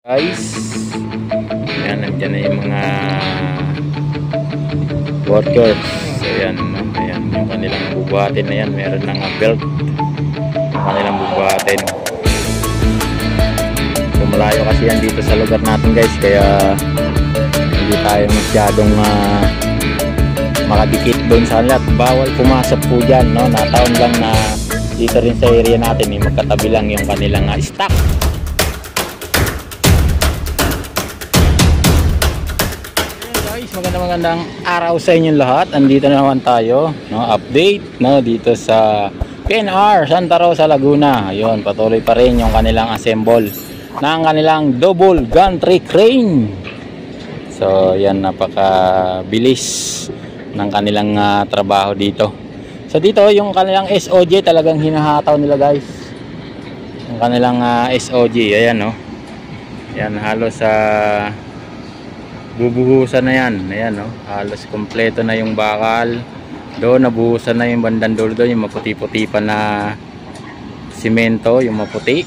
Guys, yan, nandiyan na yung mga workers. So yan, no? Ayan, yung kanilang bubuhatin na yan, meron ng belt yung kanilang bubuhatin. So malayo kasi yan dito sa lugar natin guys, kaya hindi tayo masyadong makadikit doon sa kanila. Bawal pumasok po dyan, no? Nataon lang na dito rin sa area natin magkatabi lang yung kanilang stock. Magandang araw sa inyong lahat. Andito na naman tayo, no, update, no, dito sa PNR Santa Rosa, Laguna. Ayun, patuloy pa rin yung kanilang assemble ng kanilang double gantry crane. So, yan, napakabilis ng kanilang trabaho dito. So, dito yung kanilang SOG talagang hinahataw nila, guys. Yung kanilang SOG, ayan, no. Yan, halos bubuhusan na yan. Ayan, no? Halos kompleto na yung bakal. Doon nabuhusan na yung bandang dulo doon, yung maputi-puti pa na simento, yung maputi.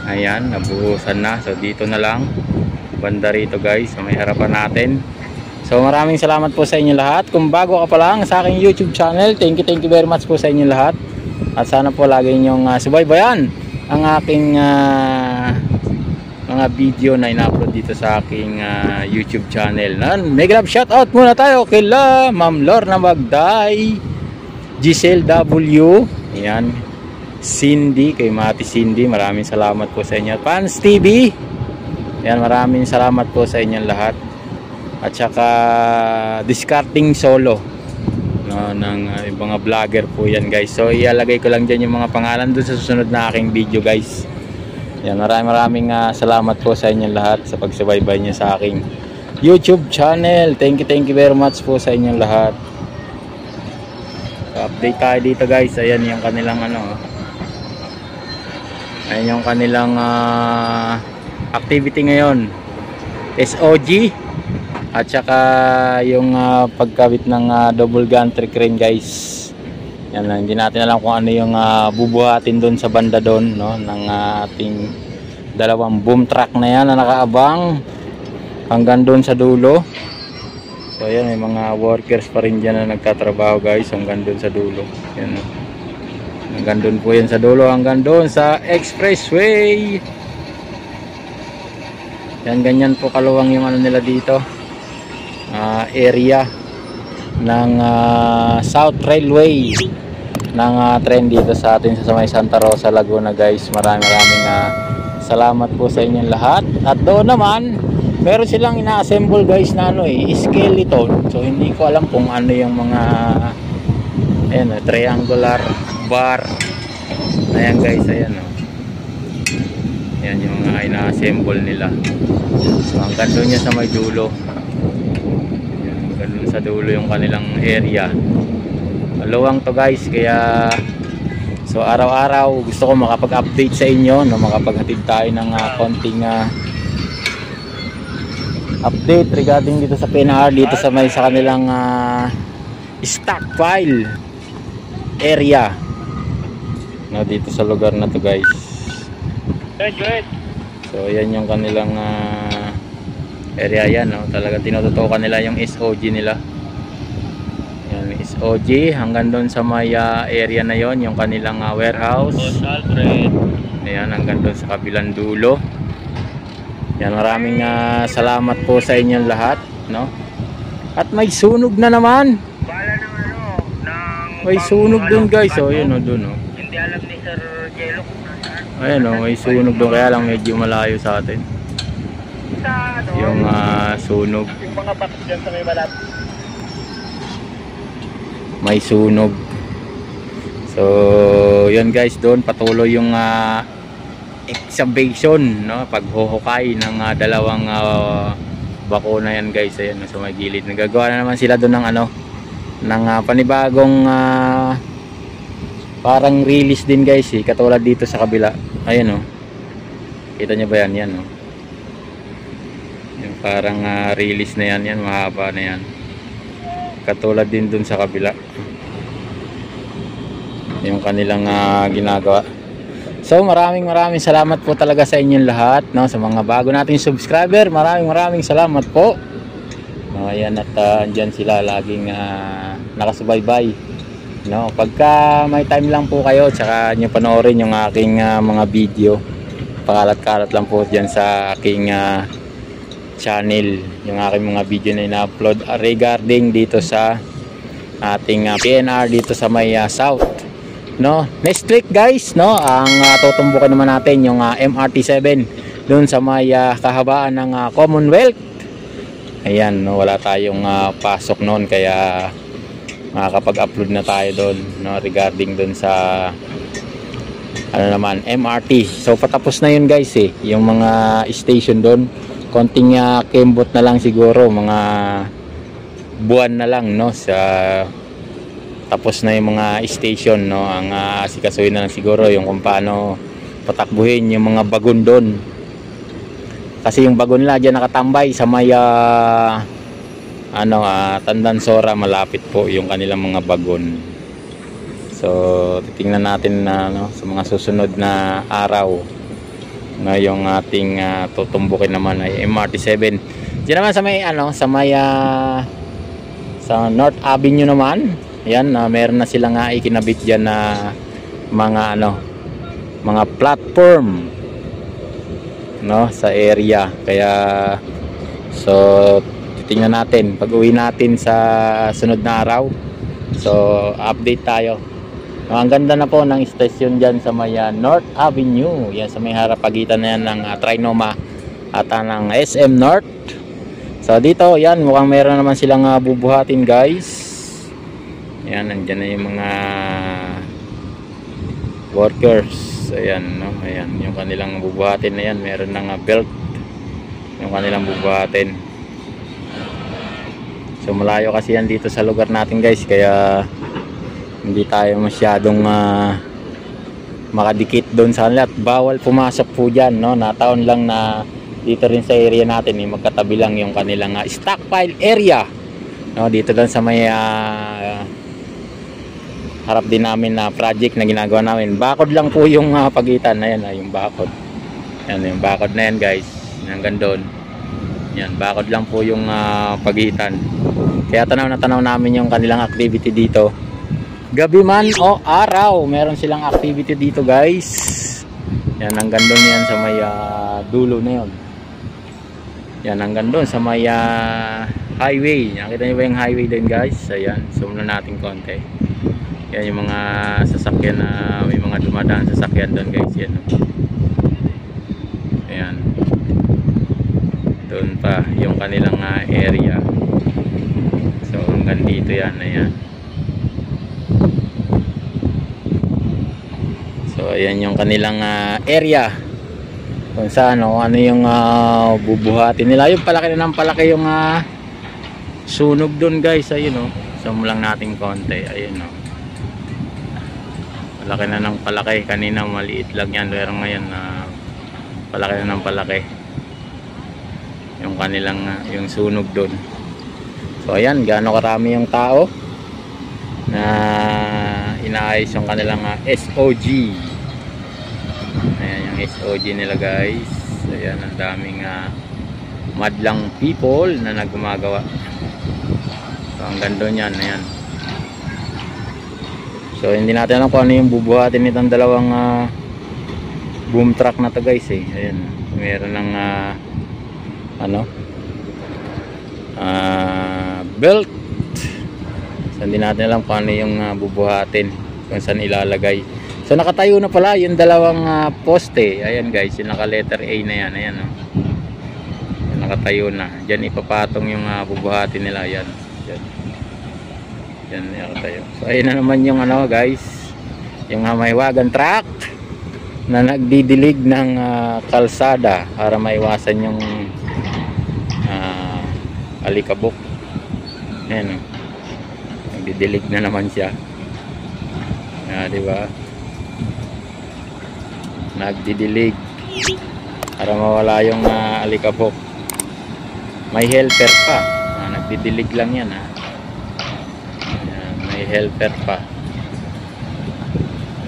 Ayan, nabuhusan na. So dito na lang banda rito guys, so, may harapan natin. So maraming salamat po sa inyo lahat. Kung bago ka pa lang sa aking YouTube channel, thank you very much po sa inyo lahat. At sana po lagi nyong subaybayan ang aking mga video na ina-upload dito sa aking YouTube channel. Mega love shoutout muna tayo kay Ma'am Lorna Magday, Giselle W, ayan, Cindy, kay Mati Cindy, maraming salamat po sa inyo. Pans TV, ayan, maraming salamat po sa inyong lahat. At saka Discarding Solo, no, ng mga vlogger po yan guys. So ilalagay ko lang dyan yung mga pangalan dun sa susunod na aking video guys. Yan, maraming salamat po sa inyong lahat sa pagsubaybay niyo sa aking YouTube channel. Thank you very much po sa inyong lahat. Update tayo dito guys. Ayan yung kanilang ayan yung kanilang activity ngayon. SOG at saka yung pagkabit ng double gantry crane guys. Yan lang, hindi natin alam kung ano yung bubuhatin doon sa banda doon, no, ng ating dalawang boom truck na yan na nakaabang hanggang doon sa dulo. So yan, may mga workers pa rin dyan na nagtatrabaho guys hanggang doon sa dulo. Yan, hanggang doon po yan sa dulo, hanggang doon sa expressway. Yan, ganyan po kaluwang yung nila dito, area ng South Railway ng tren dito sa atin sa may Santa Rosa, Laguna guys. Maraming salamat po sa inyong lahat. At doon naman meron silang ina-assemble guys na skeleton. So hindi ko alam kung ano yung mga triangular bar. Ayan guys, ayan yan yung mga ina-assemble nila. So hanggang doon niya sa may dulo. Ganun sa dulo yung kanilang area. Maluwang to guys, kaya so araw-araw gusto ko makapag-update sa inyo, no, makapaghatid tayo ng konting update regarding dito sa PNR, dito sa may sa kanilang stockpile area, no, dito sa lugar na to guys. So yan yung kanilang area yan, no? Talagang tinututukan nila yung SOG nila. Yan, SOG hanggang doon sa may area na yon, yung kanilang warehouse. Ayan, hanggang doon sa kabilang dulo. Yan, maraming salamat po sa inyong lahat, no? At may sunog na naman. May sunog doon guys, oh, yun, doon, oh. Hindi alam ni Sir Jello. Ayan, oh, may sunog doon, kaya lang medyo malayo sa atin yung sunog. Yung mga bakit dyan sa may balat. May sunog. So yun guys, doon patuloy yung excavation, no, paghuhukay ng dalawang bakuna yan guys. Ayan, sa may gilid nagagawa na naman sila doon ng ng panibagong parang release din guys, katulad dito sa kabila. Ayan, kita nyo ba yan, yung parang release na yan, mahaba na yan, katulad din dun sa kabila yung kanilang ginagawa. So maraming salamat po talaga sa inyong lahat, no, sa mga bago nating subscriber. Maraming salamat po. No, ayan, at andyan sila laging nakasubaybay, no. Pagka may time lang po kayo, tsaka nyo panoorin yung aking mga video. Pakalat-kalat lang po dyan sa aking channel yung aking mga video na ina-upload regarding dito sa ating PNR dito sa may south, no. Next week guys, no, ang tutumbukin naman natin yung MRT7 doon sa may kahabaan ng Commonwealth. Ayan, no, wala tayong pasok noon, kaya makakapag-upload na tayo doon, no, regarding doon sa ano naman, MRT. So patapos na yun guys yung mga station doon. Konting kembot na lang siguro, mga buwan na lang, no, sa tapos na yung mga station, no. Ang asikasuhin na lang siguro yung kung paano patakbuhin yung mga bagon doon, kasi yung bagon nila dyan nakatambay sa may Tandansora, malapit po yung kanilang mga bagon. So titingnan natin no, sa mga susunod na araw na yung ating tutumbukin naman ay MRT7. Diyan naman sa may sa may sa North Avenue naman. Yan, meron na sila nga ikinabit diyan na mga mga platform, no, sa area. Kaya so titingnan natin pag-uwi natin sa sunod na araw. So update tayo. No, ang ganda na po ng station diyan sa may North Avenue. Yan sa may harapagitan na yan ng Trinoma at ng SM North. So dito, yan, mukhang meron naman silang bubuhatin guys. Yan, nandiyan na yung mga workers. Ayan, no, ayan, yung kanilang bubuhatin na yan, meron ng belt yung kanilang bubuhatin. So malayo kasi yan dito sa lugar natin guys, kaya hindi tayo masyadong makadikit doon sa kanila, at bawal pumasok po dyan, no. Nataon lang na dito rin sa area natin magkatabi lang yung kanilang stockpile area, no, dito lang sa may harap din namin na project na ginagawa namin. Bakod lang po yung pagitan na yan, yung bakod. Yan, yung bakod na yan guys, hanggang doon. Yan, bakod lang po yung pagitan. Kaya tanaw na tanaw namin yung kanilang activity dito. Gabi man o araw, meron silang activity dito guys. Yan, hanggang doon yan sa may dulo na yun. Yan, hanggang doon sa may highway. Nakita nyo ba yung highway din guys? Ayan, zoom na natin konti. Yan yung mga sasakyan na may mga dumadaan sasakyan doon guys. Yan. Ayan. Doon pa yung kanilang area. So hanggang dito yan. Ayan. So ayan yung kanilang area. Kung saan ano yung bubuhatin nila. Yung palaki na ng palaki yung sunog doon guys. Ayun o. Zoom lang natin konti. Ayun o. Palaki na ng palaki. Kanina maliit lang yan, pero ngayon palaki na ng palaki yung kanilang yung sunog doon. So ayan, gaano karami yung tao na inaayos yung kanilang SOG. Ayan yung SOG nila guys. Ayan, ang daming madlang people na nagumagawa. So hanggang doon yan. Ayan. So hindi natin alam kung ano yung bubuhatin nitong dalawang boom truck na to guys Ayan, meron ng belt. So hindi natin alam kung ano yung bubuhatin, kung saan ilalagay. So nakatayo na pala yung dalawang poste. Ayan guys, yung naka letter A na yan. Ayan, yung nakatayo na. Diyan ipapatong yung bubuhatin nila. Ayan. Yan nakatayo. So ayun na naman yung guys, yung may wagon truck na nagdidilig ng kalsada para maiwasan yung alikabok. Ayan, nagdidilig na naman siya. Di ba? Nagdidilig para mawala yung alikabok. May helper pa. Nagdidilig lang yan May helper pa.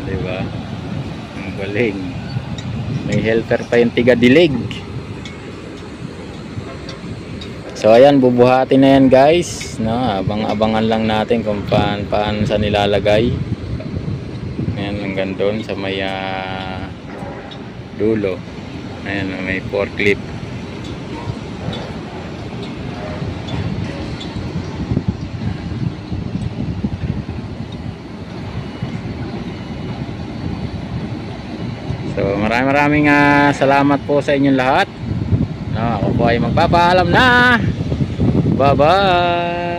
Diba? Ang Galing. May helper pa yung tiga dilig. So ayan, bubuhatin na yan guys, no? Abang-abangan lang natin kung paano sa nilalagay. Ayan, hanggang doon sa may dulo. Ayan, may forklift. So maraming salamat po sa inyong lahat. No, ako po ay magpapaalam na. Bye bye.